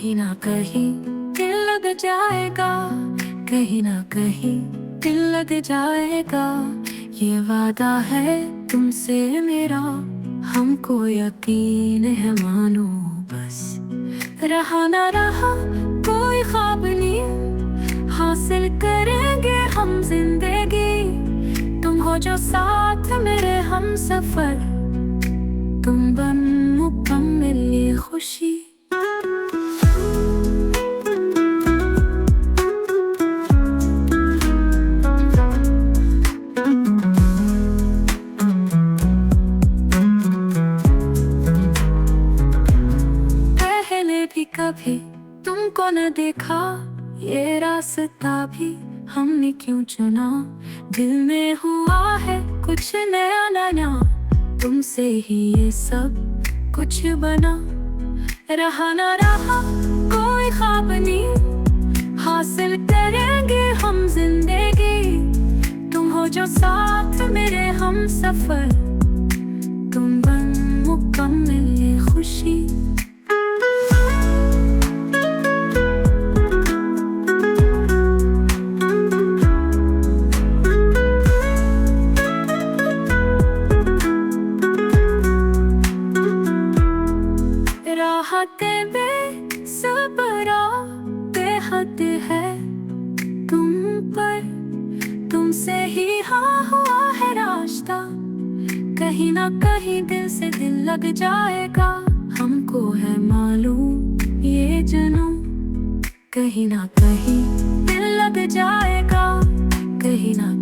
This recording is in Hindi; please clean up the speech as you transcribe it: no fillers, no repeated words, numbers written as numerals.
कहीं ना कहीं दिल लग जाएगा, कहीं ना कहीं दिल लग जाएगा। ये वादा है तुमसे मेरा, हमको यकीन है मानो बस। रहा ना रहा कोई ख्वाब नहीं, हासिल करेंगे हम जिंदगी। तुम हो जो साथ मेरे हम सफर, तुम बन मुकम्मिल ये खुशी। पहले भी कभी तुमको न देखा, ये रास्ता भी हमने क्यों चुना। दिल में हुआ है कुछ नया नया, तुमसे ही ये सब कुछ बना। रहा ना रहा कोई ख्वाब नहीं, हासिल करेंगे हम जिंदगी। तुम हो जो साथ मेरे हम सफर, तुम बन मुकम्मिल ये खुशी। राहत बेसब्रा बेहद है तुम पर, तुमसे ही हाँ हुआ है रास्ता। कहीं ना कहीं दिल से दिल लग जाएगा, हमको है मालूम ये जुनून। कहीं ना कहीं दिल लग जाएगा, कहीं ना